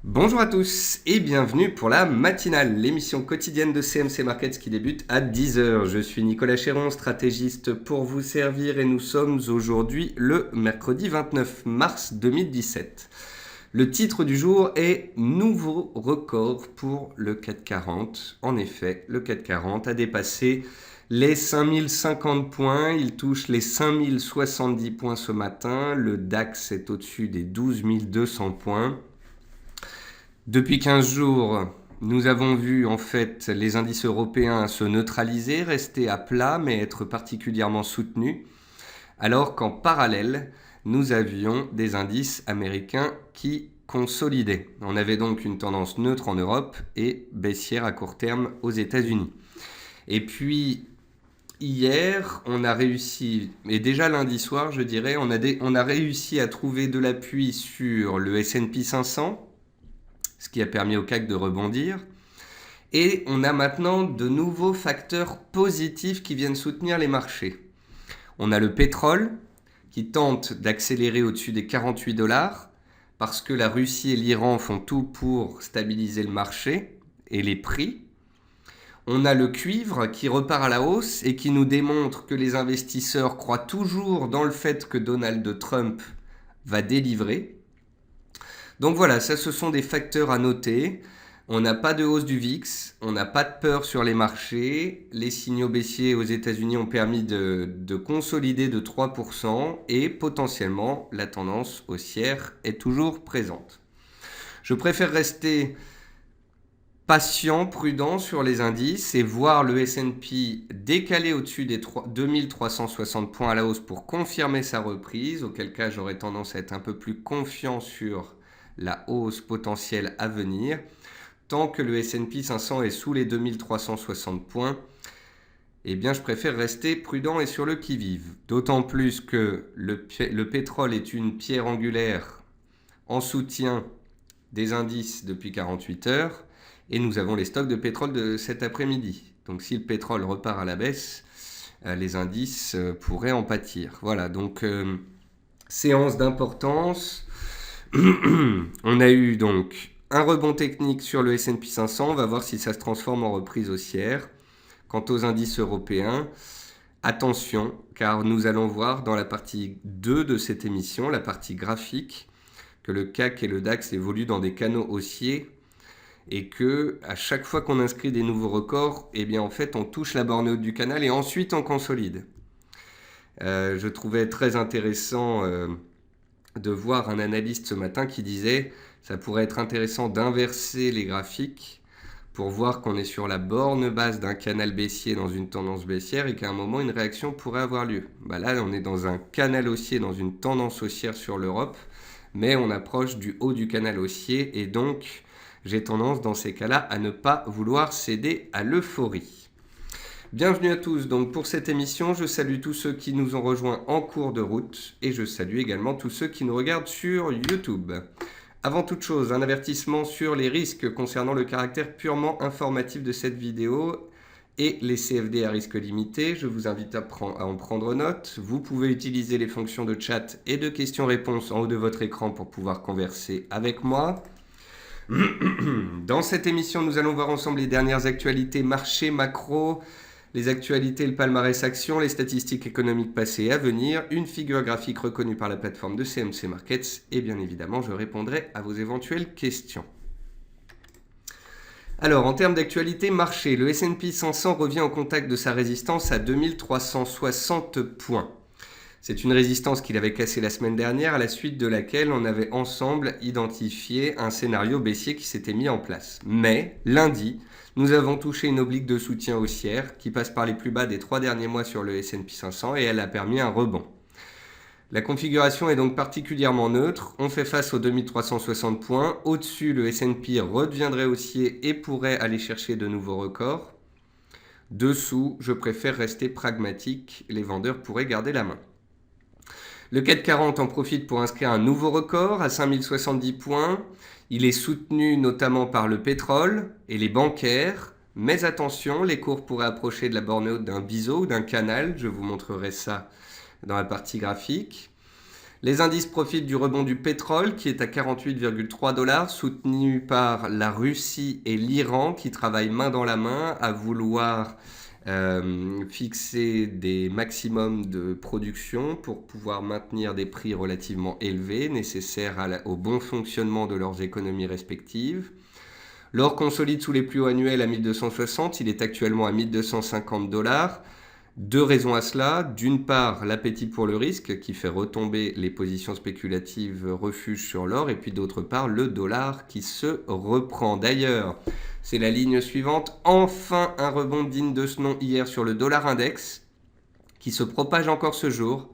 Bonjour à tous et bienvenue pour la matinale, l'émission quotidienne de CMC Markets qui débute à 10h. Je suis Nicolas Chéron, stratégiste pour vous servir et nous sommes aujourd'hui le mercredi 29 mars 2017. Le titre du jour est Nouveau record pour le CAC 40. En effet, le CAC 40 a dépassé les 5050 points, il touche les 5070 points ce matin, le DAX est au-dessus des 12200 points. Depuis 15 jours, nous avons vu en fait les indices européens se neutraliser, rester à plat mais être particulièrement soutenus, alors qu'en parallèle, nous avions des indices américains qui consolidaient. On avait donc une tendance neutre en Europe et baissière à court terme aux États-Unis. Et puis hier, on a réussi, et déjà lundi soir, je dirais, on a réussi à trouver de l'appui sur le S&P 500, ce qui a permis au CAC de rebondir. Et on a maintenant de nouveaux facteurs positifs qui viennent soutenir les marchés. On a le pétrole qui tente d'accélérer au-dessus des 48 dollars parce que la Russie et l'Iran font tout pour stabiliser le marché et les prix. On a le cuivre qui repart à la hausse et qui nous démontre que les investisseurs croient toujours dans le fait que Donald Trump va délivrer. Donc voilà, ça ce sont des facteurs à noter. On n'a pas de hausse du VIX, on n'a pas de peur sur les marchés. Les signaux baissiers aux États-Unis ont permis de consolider de 3% et potentiellement la tendance haussière est toujours présente. Je préfère rester patient, prudent sur les indices et voir le S&P décaler au-dessus des 2360 points à la hausse pour confirmer sa reprise, auquel cas j'aurais tendance à être un peu plus confiant sur la hausse potentielle à venir. Tant que le S&P 500 est sous les 2360 points, eh bien je préfère rester prudent et sur le qui-vive. D'autant plus que le pétrole est une pierre angulaire en soutien des indices depuis 48 heures et nous avons les stocks de pétrole de cet après-midi. Donc si le pétrole repart à la baisse, les indices pourraient en pâtir. Voilà, donc séance d'importance. On a eu donc un rebond technique sur le S&P 500, on va voir si ça se transforme en reprise haussière. Quant aux indices européens, attention, car nous allons voir dans la partie 2 de cette émission, la partie graphique, que le CAC et le DAX évoluent dans des canaux haussiers et que à chaque fois qu'on inscrit des nouveaux records, eh bien en fait on touche la borne haute du canal et ensuite on consolide. Je trouvais très intéressant de voir un analyste ce matin qui disait ça pourrait être intéressant d'inverser les graphiques pour voir qu'on est sur la borne basse d'un canal baissier dans une tendance baissière et qu'à un moment une réaction pourrait avoir lieu. Là on est dans un canal haussier, dans une tendance haussière sur l'Europe, mais on approche du haut du canal haussier et donc j'ai tendance dans ces cas-là à ne pas vouloir céder à l'euphorie. Bienvenue à tous donc pour cette émission, je salue tous ceux qui nous ont rejoints en cours de route et je salue également tous ceux qui nous regardent sur YouTube. Avant toute chose, un avertissement sur les risques concernant le caractère purement informatif de cette vidéo et les CFD à risque limité. Je vous invite à en prendre note. Vous pouvez utiliser les fonctions de chat et de questions-réponses en haut de votre écran pour pouvoir converser avec moi. Dans cette émission, nous allons voir ensemble les dernières actualités marché, macro, les actualités, le palmarès action, les statistiques économiques passées et à venir, une figure graphique reconnue par la plateforme de CMC Markets et bien évidemment, je répondrai à vos éventuelles questions. Alors, en termes d'actualité marché, le S&P 500 revient au contact de sa résistance à 2360 points. C'est une résistance qu'il avait cassée la semaine dernière, à la suite de laquelle on avait ensemble identifié un scénario baissier qui s'était mis en place. Mais, lundi, nous avons touché une oblique de soutien haussière qui passe par les plus bas des 3 derniers mois sur le S&P 500 et elle a permis un rebond. La configuration est donc particulièrement neutre. On fait face aux 2360 points. Au-dessus, le S&P redeviendrait haussier et pourrait aller chercher de nouveaux records. Dessous, je préfère rester pragmatique. Les vendeurs pourraient garder la main. Le CAC 40 en profite pour inscrire un nouveau record à 5070 points. Il est soutenu notamment par le pétrole et les bancaires. Mais attention, les cours pourraient approcher de la borne haute d'un biseau ou d'un canal. Je vous montrerai ça dans la partie graphique. Les indices profitent du rebond du pétrole qui est à 48,3 $, soutenu par la Russie et l'Iran qui travaillent main dans la main à vouloir fixer des maximums de production pour pouvoir maintenir des prix relativement élevés nécessaires au bon fonctionnement de leurs économies respectives. L'or consolide sous les plus hauts annuels à 1260, il est actuellement à 1250 $. Deux raisons à cela. D'une part, l'appétit pour le risque qui fait retomber les positions spéculatives refuge sur l'or. Et puis d'autre part, le dollar qui se reprend. D'ailleurs, c'est la ligne suivante. Enfin, un rebond digne de ce nom hier sur le dollar index qui se propage encore ce jour.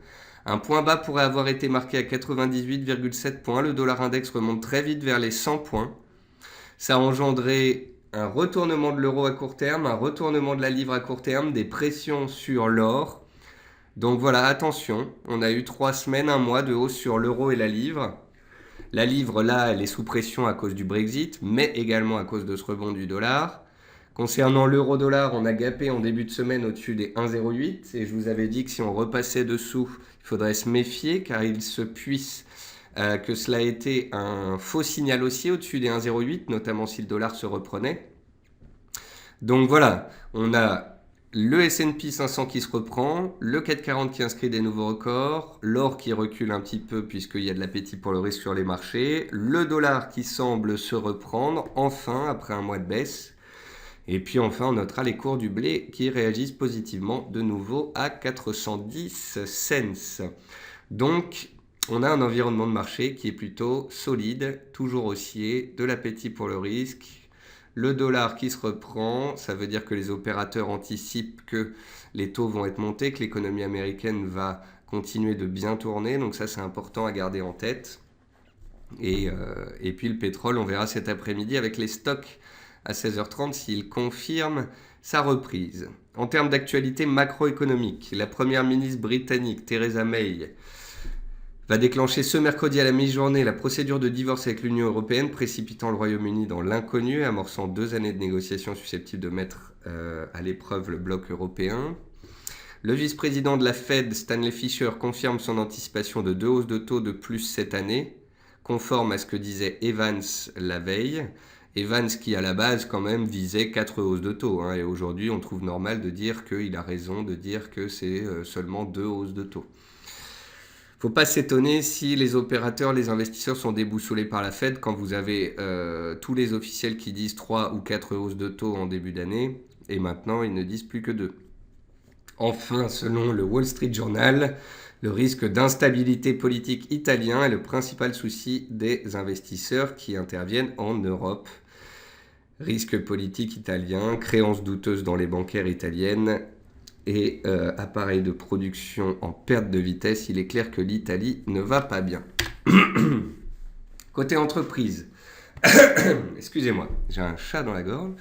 Un point bas pourrait avoir été marqué à 98,7 points. Le dollar index remonte très vite vers les 100 points. Ça a engendré un retournement de l'euro à court terme, un retournement de la livre à court terme, des pressions sur l'or. Donc voilà, attention, on a eu 3 semaines, un mois de hausse sur l'euro et la livre. La livre, là, elle est sous pression à cause du Brexit, mais également à cause de ce rebond du dollar. Concernant l'euro-dollar, on a gapé en début de semaine au-dessus des 1,08 et je vous avais dit que si on repassait dessous, il faudrait se méfier car il se puisse que cela a été un faux signal haussier au-dessus des 1,08, notamment si le dollar se reprenait. Donc voilà, on a le S&P 500 qui se reprend, le CAC 40 qui inscrit des nouveaux records, l'or qui recule un petit peu puisqu'il y a de l'appétit pour le risque sur les marchés, le dollar qui semble se reprendre, enfin, après un mois de baisse. Et puis enfin, on notera les cours du blé qui réagissent positivement de nouveau à 410 cents. Donc, on a un environnement de marché qui est plutôt solide, toujours haussier, de l'appétit pour le risque. Le dollar qui se reprend, ça veut dire que les opérateurs anticipent que les taux vont être montés, que l'économie américaine va continuer de bien tourner. Donc ça, c'est important à garder en tête. Et puis le pétrole, on verra cet après-midi avec les stocks à 16h30 s'il confirme sa reprise. En termes d'actualité macroéconomique, la première ministre britannique Theresa May va déclencher ce mercredi à la mi-journée la procédure de divorce avec l'Union européenne, précipitant le Royaume-Uni dans l'inconnu et amorçant 2 années de négociations susceptibles de mettre à l'épreuve le bloc européen. Le vice-président de la Fed, Stanley Fischer, confirme son anticipation de 2 hausses de taux de plus cette année, conforme à ce que disait Evans la veille. Evans qui à la base quand même visait 4 hausses de taux. Et aujourd'hui on trouve normal de dire qu'il a raison de dire que c'est seulement 2 hausses de taux. Faut pas s'étonner si les opérateurs, les investisseurs sont déboussolés par la Fed quand vous avez tous les officiels qui disent 3 ou 4 hausses de taux en début d'année et maintenant ils ne disent plus que 2. Enfin, selon le Wall Street Journal, le risque d'instabilité politique italien est le principal souci des investisseurs qui interviennent en Europe. Risque politique italien, créances douteuses dans les bancaires italiennes et appareils de production en perte de vitesse, il est clair que l'Italie ne va pas bien. Côté entreprise, excusez-moi, j'ai un chat dans la gorge.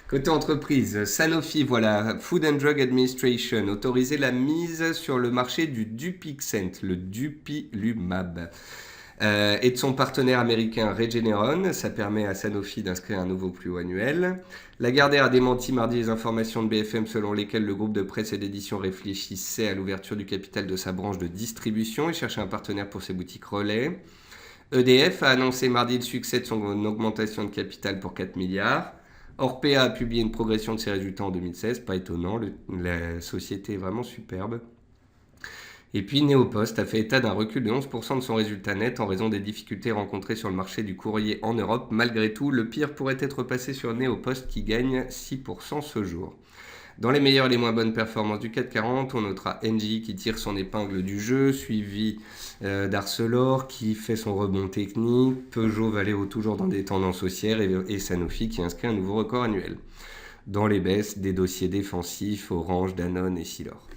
Côté entreprise, Sanofi, voilà, Food and Drug Administration, autorisé la mise sur le marché du Dupixent, le Dupilumab, et de son partenaire américain Regeneron. Ça permet à Sanofi d'inscrire un nouveau plus haut annuel. Lagardère a démenti mardi les informations de BFM selon lesquelles le groupe de presse et d'édition réfléchissait à l'ouverture du capital de sa branche de distribution et cherchait un partenaire pour ses boutiques relais. EDF a annoncé mardi le succès de son augmentation de capital pour 4 milliards. Orpea a publié une progression de ses résultats en 2016, pas étonnant, la société est vraiment superbe. Et puis Neopost a fait état d'un recul de 11% de son résultat net en raison des difficultés rencontrées sur le marché du courrier en Europe. Malgré tout, le pire pourrait être passé sur Neopost qui gagne 6% ce jour. Dans les meilleures et les moins bonnes performances du CAC 40, on notera Engie qui tire son épingle du jeu, suivi d'Arcelor qui fait son rebond technique, Peugeot Valeo toujours dans des tendances haussières et Sanofi qui inscrit un nouveau record annuel. Dans les baisses, des dossiers défensifs, Orange, Danone et Silor.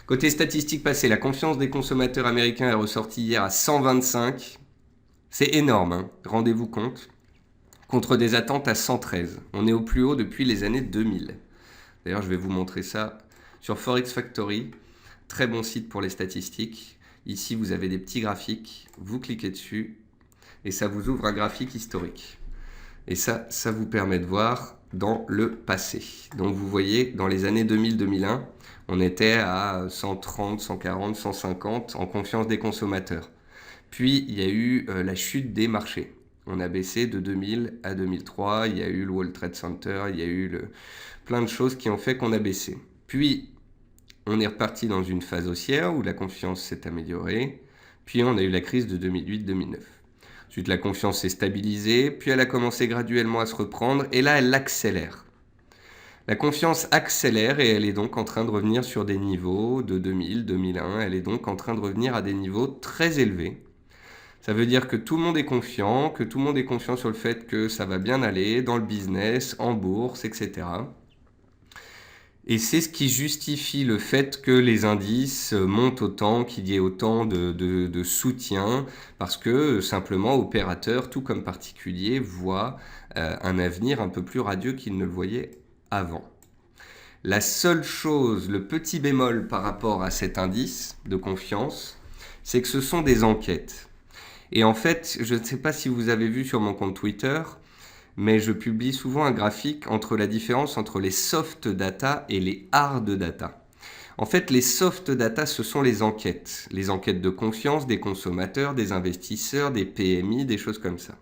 Côté statistiques passées, la confiance des consommateurs américains est ressortie hier à 125. C'est énorme, rendez-vous compte. Contre des attentes à 113. On est au plus haut depuis les années 2000. D'ailleurs, je vais vous montrer ça sur Forex Factory. Très bon site pour les statistiques. Ici, vous avez des petits graphiques. Vous cliquez dessus et ça vous ouvre un graphique historique. Et ça vous permet de voir dans le passé. Donc vous voyez, dans les années 2000-2001, on était à 130, 140, 150 en confiance des consommateurs. Puis il y a eu la chute des marchés. On a baissé de 2000 à 2003, il y a eu le World Trade Center, il y a eu plein de choses qui ont fait qu'on a baissé. Puis on est reparti dans une phase haussière où la confiance s'est améliorée. Puis on a eu la crise de 2008-2009. Ensuite, la confiance s'est stabilisée, puis elle a commencé graduellement à se reprendre, et là, elle accélère. La confiance accélère et elle est donc en train de revenir sur des niveaux de 2000, 2001. Elle est donc en train de revenir à des niveaux très élevés. Ça veut dire que tout le monde est confiant, que tout le monde est confiant sur le fait que ça va bien aller dans le business, en bourse, etc. Et c'est ce qui justifie le fait que les indices montent autant, qu'il y ait autant de soutien, parce que simplement opérateurs, tout comme particuliers, voient un avenir un peu plus radieux qu'ils ne le voyaient avant. La seule chose, le petit bémol par rapport à cet indice de confiance, c'est que ce sont des enquêtes. Et en fait, je ne sais pas si vous avez vu sur mon compte Twitter, mais je publie souvent un graphique entre la différence entre les soft data et les hard data. En fait, les soft data, ce sont les enquêtes de confiance des consommateurs, des investisseurs, des PMI, des choses comme ça.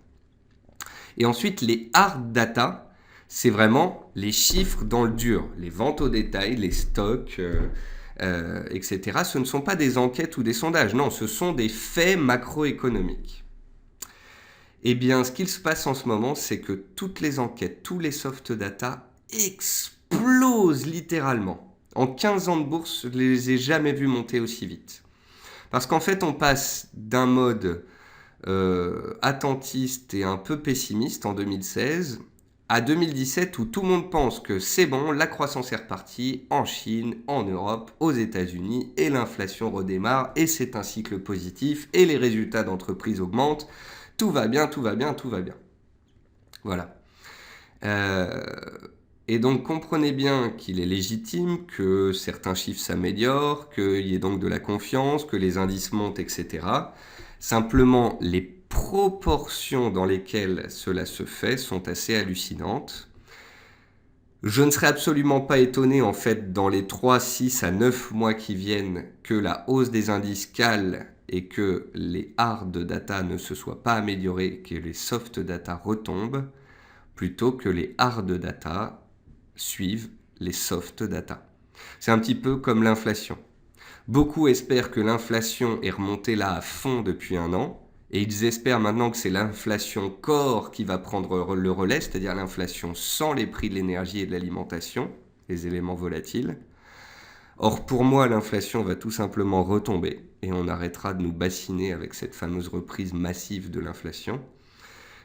Et ensuite, les hard data, c'est vraiment les chiffres dans le dur, les ventes au détail, les stocks, etc. Ce ne sont pas des enquêtes ou des sondages, non, ce sont des faits macroéconomiques. Eh bien, ce qu'il se passe en ce moment, c'est que toutes les enquêtes, tous les soft data explosent littéralement. En 15 ans de bourse, je ne les ai jamais vus monter aussi vite. Parce qu'en fait, on passe d'un mode attentiste et un peu pessimiste en 2016 à 2017 où tout le monde pense que c'est bon, la croissance est repartie en Chine, en Europe, aux États-Unis et l'inflation redémarre et c'est un cycle positif et les résultats d'entreprise augmentent. Tout va bien, tout va bien, tout va bien. Voilà. Et donc comprenez bien qu'il est légitime que certains chiffres s'améliorent, qu'il y ait donc de la confiance, que les indices montent, etc. Simplement, les proportions dans lesquelles cela se fait sont assez hallucinantes. Je ne serais absolument pas étonné, en fait, dans les 3, 6 à 9 mois qui viennent, que la hausse des indices cale et que les hard data ne se soient pas améliorés, que les soft data retombent, plutôt que les hard data suivent les soft data. C'est un petit peu comme l'inflation. Beaucoup espèrent que l'inflation est remontée là à fond depuis un an, et ils espèrent maintenant que c'est l'inflation core qui va prendre le relais, c'est-à-dire l'inflation sans les prix de l'énergie et de l'alimentation, les éléments volatiles. Or, pour moi, l'inflation va tout simplement retomber, et on arrêtera de nous bassiner avec cette fameuse reprise massive de l'inflation.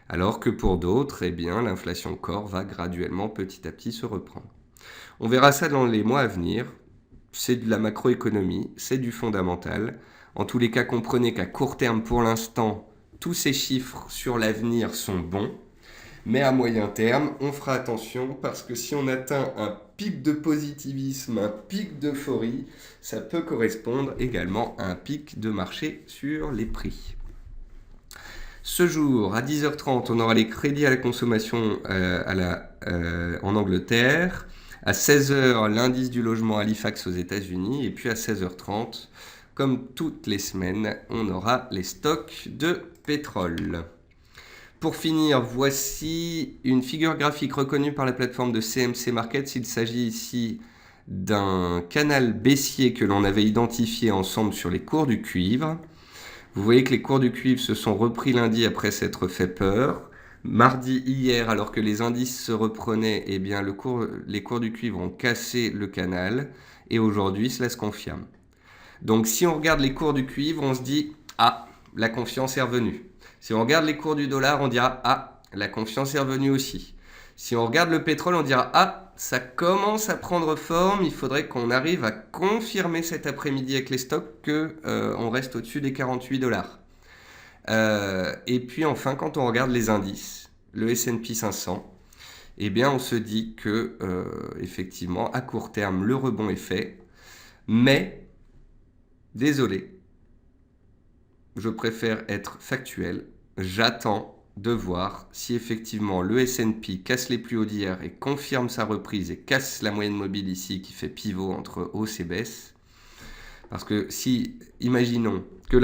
Alors que pour d'autres, eh bien, l'inflation core va graduellement, petit à petit, se reprendre. On verra ça dans les mois à venir. C'est de la macroéconomie, c'est du fondamental. En tous les cas, comprenez qu'à court terme, pour l'instant, tous ces chiffres sur l'avenir sont bons. Mais à moyen terme, on fera attention parce que si on atteint un pic de positivisme, un pic d'euphorie, ça peut correspondre également à un pic de marché sur les prix. Ce jour, à 10h30, on aura les crédits à la consommation en Angleterre. À 16h, l'indice du logement Halifax aux États-Unis. Et puis à 16h30, comme toutes les semaines, on aura les stocks de pétrole. Pour finir, voici une figure graphique reconnue par la plateforme de CMC Markets. Il s'agit ici d'un canal baissier que l'on avait identifié ensemble sur les cours du cuivre. Vous voyez que les cours du cuivre se sont repris lundi après s'être fait peur. Mardi, hier, alors que les indices se reprenaient, eh bien, les cours du cuivre ont cassé le canal. Et aujourd'hui, cela se confirme. Donc, si on regarde les cours du cuivre, on se dit « Ah, la confiance est revenue ». Si on regarde les cours du dollar, on dira « Ah, la confiance est revenue aussi ». Si on regarde le pétrole, on dira « Ah, ça commence à prendre forme, il faudrait qu'on arrive à confirmer cet après-midi avec les stocks qu'on reste au-dessus des 48 dollars ». Et puis enfin, quand on regarde les indices, le S&P 500, eh bien on se dit que effectivement, à court terme, le rebond est fait, mais désolé, je préfère être factuel. J'attends de voir si effectivement le S&P casse les plus hauts d'hier et confirme sa reprise et casse la moyenne mobile ici qui fait pivot entre hausse et baisse. Parce que si, imaginons que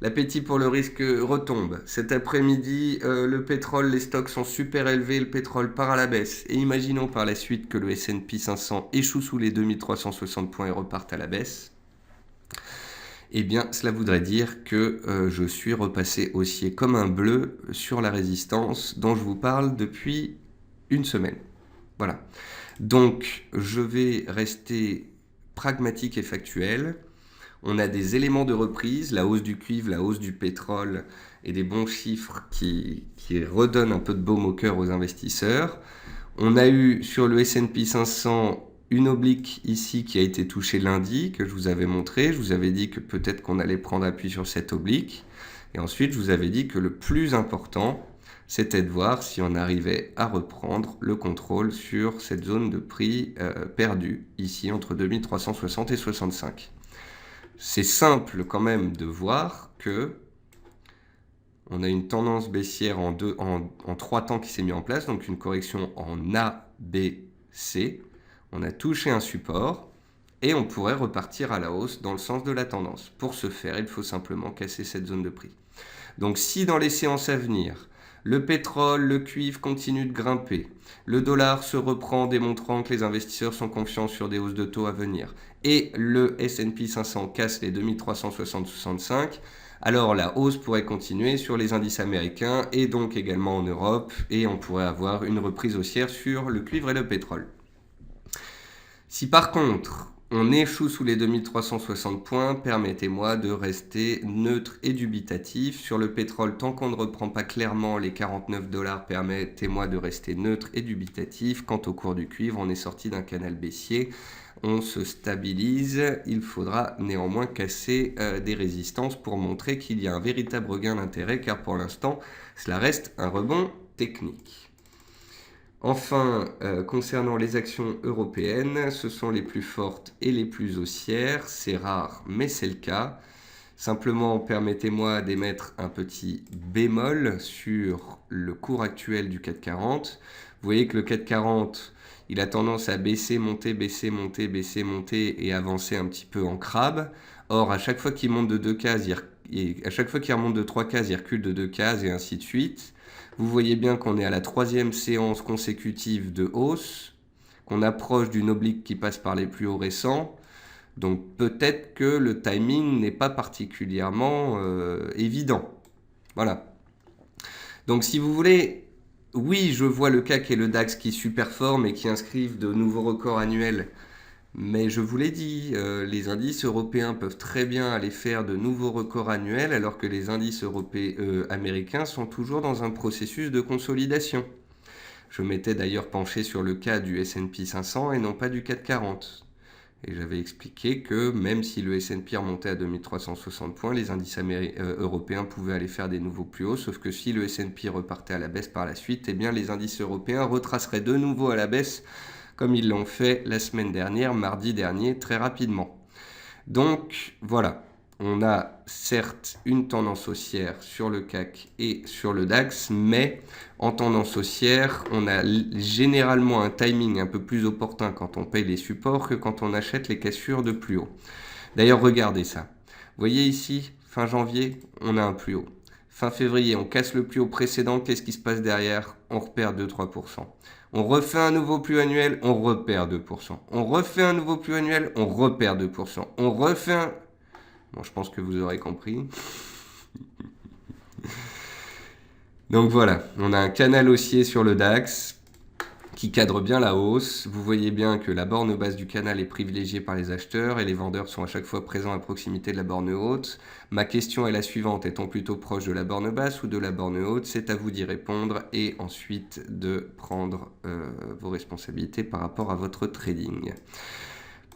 l'appétit pour le risque retombe. Cet après-midi, le pétrole, les stocks sont super élevés, le pétrole part à la baisse. Et imaginons par la suite que le S&P 500 échoue sous les 2360 points et reparte à la baisse. Eh bien, cela voudrait dire que je suis repassé haussier comme un bleu sur la résistance dont je vous parle depuis une semaine. Voilà. Donc, je vais rester pragmatique et factuel. On a des éléments de reprise, la hausse du cuivre, la hausse du pétrole et des bons chiffres qui redonnent un peu de baume au cœur aux investisseurs. On a eu sur le S&P 500 une oblique ici qui a été touchée lundi, que je vous avais montré. Je vous avais dit que peut-être qu'on allait prendre appui sur cette oblique. Et ensuite, je vous avais dit que le plus important, c'était de voir si on arrivait à reprendre le contrôle sur cette zone de prix perdue, ici entre 2360 et 65. C'est simple quand même de voir que on a une tendance baissière en 3 temps qui s'est mis en place, donc une correction en A, B, C. On a touché un support et on pourrait repartir à la hausse dans le sens de la tendance. Pour ce faire, il faut simplement casser cette zone de prix. Donc si dans les séances à venir, le pétrole, le cuivre continuent de grimper, le dollar se reprend démontrant que les investisseurs sont confiants sur des hausses de taux à venir, et le S&P 500 casse les 2360-65, alors la hausse pourrait continuer sur les indices américains et donc également en Europe, et on pourrait avoir une reprise haussière sur le cuivre et le pétrole. Si par contre, on échoue sous les 2360 points, permettez-moi de rester neutre et dubitatif. Sur le pétrole, tant qu'on ne reprend pas clairement les 49 $, permettez-moi de rester neutre et dubitatif. Quant au cours du cuivre, on est sorti d'un canal baissier. On se stabilise. Il faudra néanmoins casser des résistances pour montrer qu'il y a un véritable regain d'intérêt, car pour l'instant, cela reste un rebond technique. Enfin, concernant les actions européennes, ce sont les plus fortes et les plus haussières. C'est rare, mais c'est le cas. Simplement, permettez-moi d'émettre un petit bémol sur le cours actuel du CAC 40. Vous voyez que le CAC 40, il a tendance à baisser, monter, baisser, monter, baisser, monter et avancer un petit peu en crabe. Or, à chaque fois qu'il monte de 2 cases, à chaque fois qu'il remonte de 3 cases, il recule de 2 cases et ainsi de suite. Vous voyez bien qu'on est à la 3e séance consécutive de hausse, qu'on approche d'une oblique qui passe par les plus hauts récents. Donc peut-être que le timing n'est pas particulièrement évident. Voilà. Donc si vous voulez, oui, je vois le CAC et le DAX qui superforment et qui inscrivent de nouveaux records annuels. Mais je vous l'ai dit, les indices européens peuvent très bien aller faire de nouveaux records annuels alors que les indices américains sont toujours dans un processus de consolidation. Je m'étais d'ailleurs penché sur le cas du S&P 500 et non pas du CAC 40. Et j'avais expliqué que même si le S&P remontait à 2360 points, les indices européens pouvaient aller faire des nouveaux plus hauts, sauf que si le S&P repartait à la baisse par la suite, eh bien les indices européens retraceraient de nouveau à la baisse comme ils l'ont fait la semaine dernière, mardi dernier, très rapidement. Donc voilà, on a certes une tendance haussière sur le CAC et sur le DAX, mais en tendance haussière, on a généralement un timing un peu plus opportun quand on paye les supports que quand on achète les cassures de plus haut. D'ailleurs, regardez ça. Vous voyez ici, fin janvier, on a un plus haut. Fin février, on casse le plus haut précédent, qu'est-ce qui se passe derrière? On repère 2-3%. On refait un nouveau plus annuel, on repère 2%. On refait un nouveau plus annuel, on repère 2%. On refait un... Bon, je pense que vous aurez compris. Donc voilà, on a un canal haussier sur le DAX qui cadre bien la hausse. Vous voyez bien que la borne basse du canal est privilégiée par les acheteurs et les vendeurs sont à chaque fois présents à proximité de la borne haute. Ma question est la suivante, est-on plutôt proche de la borne basse ou de la borne haute? C'est à vous d'y répondre et ensuite de prendre vos responsabilités par rapport à votre trading.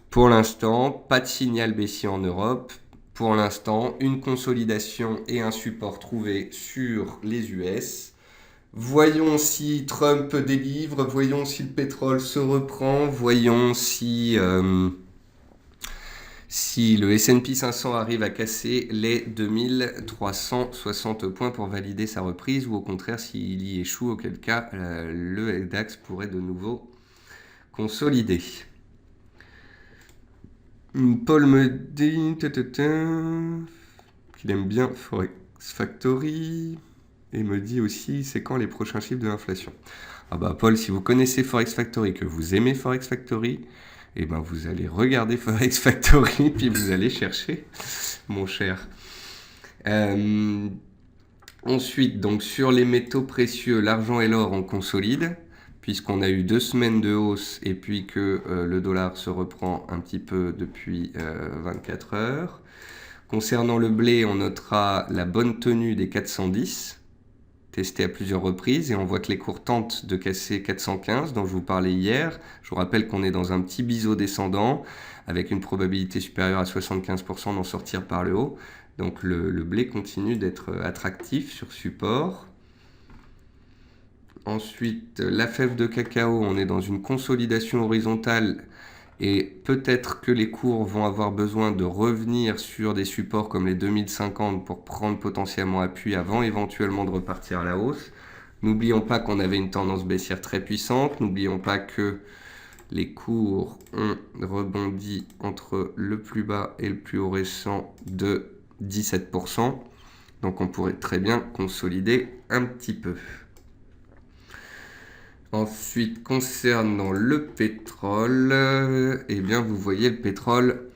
Pour l'instant, pas de signal baissier en Europe. Pour l'instant, une consolidation et un support trouvé sur les US. Voyons si Trump délivre, voyons si le pétrole se reprend, voyons si Si le S&P 500 arrive à casser les 2360 points pour valider sa reprise, ou au contraire s'il y échoue, auquel cas le DAX pourrait de nouveau consolider. Paul me dit qu'il aime bien Forex Factory et me dit aussi c'est quand les prochains chiffres de l'inflation. Ah bah Paul, si vous connaissez Forex Factory, que vous aimez Forex Factory, eh ben vous allez regarder Forex Factory puis vous allez chercher, mon cher. Ensuite, donc sur les métaux précieux, l'argent et l'or, on consolide, puisqu'on a eu 2 semaines de hausse et puis que le dollar se reprend un petit peu depuis 24 heures. Concernant le blé, on notera la bonne tenue des 410, testé à plusieurs reprises, et on voit que les cours tentent de casser 415, dont je vous parlais hier. Je vous rappelle qu'on est dans un petit biseau descendant, avec une probabilité supérieure à 75% d'en sortir par le haut. Donc le blé continue d'être attractif sur support. Ensuite, la fève de cacao, on est dans une consolidation horizontale et peut-être que les cours vont avoir besoin de revenir sur des supports comme les 2050 pour prendre potentiellement appui avant éventuellement de repartir à la hausse. N'oublions pas qu'on avait une tendance baissière très puissante. N'oublions pas que les cours ont rebondi entre le plus bas et le plus haut récent de 17%. Donc on pourrait très bien consolider un petit peu. Ensuite, concernant le pétrole, eh bien vous voyez le pétrole,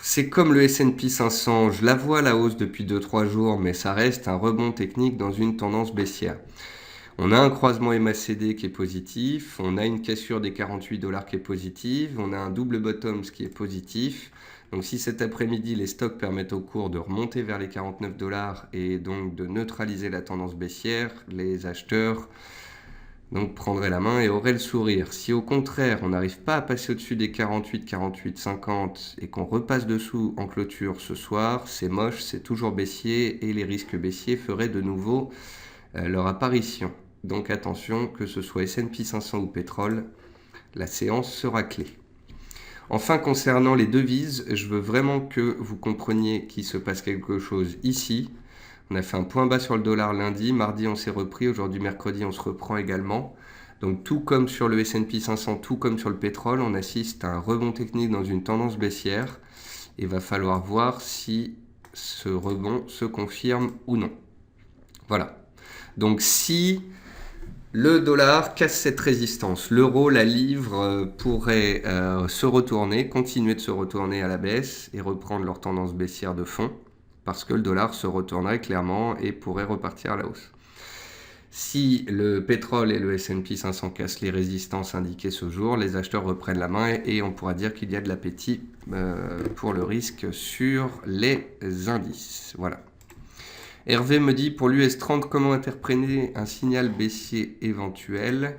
c'est comme le S&P 500, je la vois à la hausse depuis 2-3 jours, mais ça reste un rebond technique dans une tendance baissière. On a un croisement MACD qui est positif, on a une cassure des 48 $ qui est positive, on a un double bottom ce qui est positif. Donc si cet après-midi les stocks permettent au cours de remonter vers les 49 $ et donc de neutraliser la tendance baissière, les acheteurs donc prendraient la main et auraient le sourire. Si au contraire on n'arrive pas à passer au-dessus des 48, 50 et qu'on repasse dessous en clôture ce soir, c'est moche, c'est toujours baissier et les risques baissiers feraient de nouveau leur apparition. Donc attention, que ce soit S&P 500 ou pétrole, la séance sera clé. Enfin, concernant les devises, je veux vraiment que vous compreniez qu'il se passe quelque chose ici. On a fait un point bas sur le dollar lundi, mardi on s'est repris, aujourd'hui mercredi on se reprend également. Donc tout comme sur le S&P 500, tout comme sur le pétrole, on assiste à un rebond technique dans une tendance baissière. Et va falloir voir si ce rebond se confirme ou non. Voilà. Donc si le dollar casse cette résistance, l'euro, la livre pourraient se retourner, continuer de se retourner à la baisse et reprendre leur tendance baissière de fond, parce que le dollar se retournerait clairement et pourrait repartir à la hausse. Si le pétrole et le S&P 500 cassent les résistances indiquées ce jour, les acheteurs reprennent la main et on pourra dire qu'il y a de l'appétit pour le risque sur les indices. Voilà. Hervé me dit, pour l'US 30, comment interpréter un signal baissier éventuel ?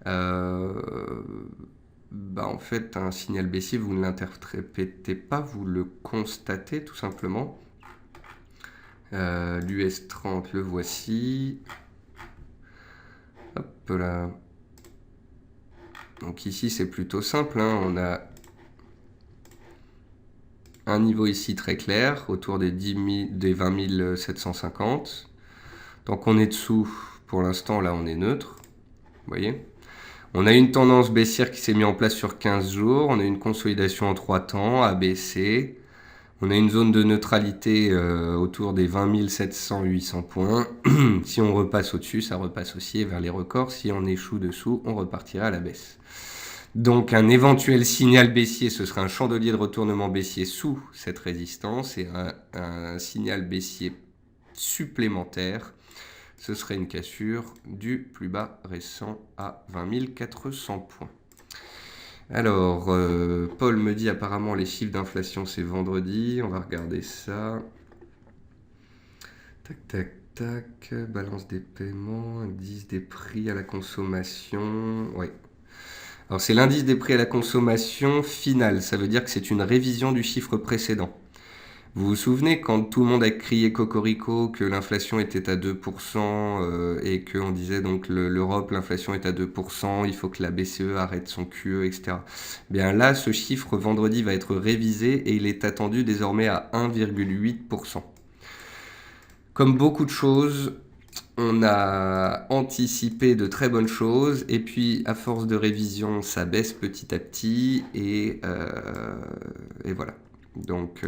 En fait, un signal baissier, vous ne l'interprétez pas, vous le constatez tout simplement. L'US 30, le voici. Hop là. Donc ici, c'est plutôt simple, hein. On a un niveau ici très clair, autour des 20 750. Tant qu'on est dessous, pour l'instant, là, on est neutre. Vous voyez ? On a une tendance baissière qui s'est mise en place sur 15 jours. On a une consolidation en 3 temps, ABC. On a une zone de neutralité autour des 20 700-800 points. Si on repasse au-dessus, ça repasse aussi vers les records. Si on échoue dessous, on repartira à la baisse. Donc un éventuel signal baissier, ce serait un chandelier de retournement baissier sous cette résistance, et un signal baissier supplémentaire, ce serait une cassure du plus bas récent à 20 400 points. Alors, Paul me dit apparemment les chiffres d'inflation c'est vendredi, on va regarder ça. Tac, tac, tac, balance des paiements, indice des prix à la consommation, ouais. Alors c'est l'indice des prix à la consommation final, ça veut dire que c'est une révision du chiffre précédent. Vous vous souvenez quand tout le monde a crié cocorico que l'inflation était à 2% et qu'on disait donc l'Europe, l'inflation est à 2%, il faut que la BCE arrête son QE, etc. Bien là, ce chiffre vendredi va être révisé et il est attendu désormais à 1,8%. Comme beaucoup de choses, on a anticipé de très bonnes choses et puis à force de révision, ça baisse petit à petit et voilà. Donc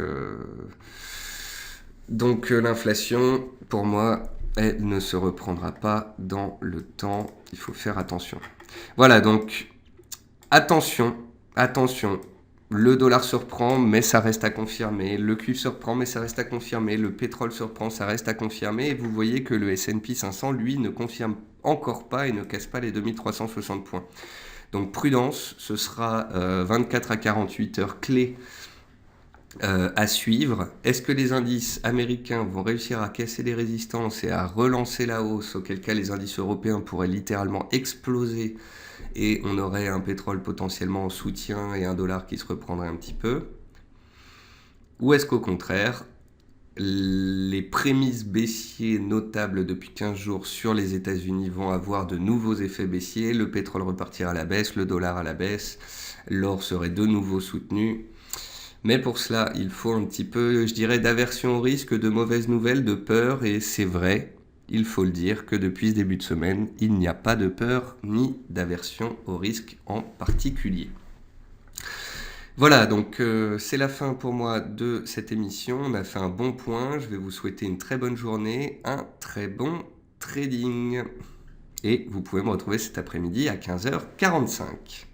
l'inflation, pour moi, elle ne se reprendra pas dans le temps. Il faut faire attention. Voilà, donc attention, attention. Le dollar surprend, mais ça reste à confirmer. Le cuivre surprend, mais ça reste à confirmer. Le pétrole surprend, ça reste à confirmer. Et vous voyez que le S&P 500, lui, ne confirme encore pas et ne casse pas les 2360 points. Donc prudence, ce sera 24 à 48 heures clés à suivre. Est-ce que les indices américains vont réussir à casser les résistances et à relancer la hausse, auquel cas les indices européens pourraient littéralement exploser et on aurait un pétrole potentiellement en soutien et un dollar qui se reprendrait un petit peu? Ou est-ce qu'au contraire, les prémices baissiers notables depuis 15 jours sur les États-Unis vont avoir de nouveaux effets baissiers, le pétrole repartira à la baisse, le dollar à la baisse, l'or serait de nouveau soutenu? Mais pour cela, il faut un petit peu, je dirais, d'aversion au risque, de mauvaises nouvelles, de peur, et c'est vrai, il faut le dire, que depuis ce début de semaine, il n'y a pas de peur ni d'aversion au risque en particulier. Voilà, donc c'est la fin pour moi de cette émission. On a fait un bon point. Je vais vous souhaiter une très bonne journée, un très bon trading. Et vous pouvez me retrouver cet après-midi à 15h45.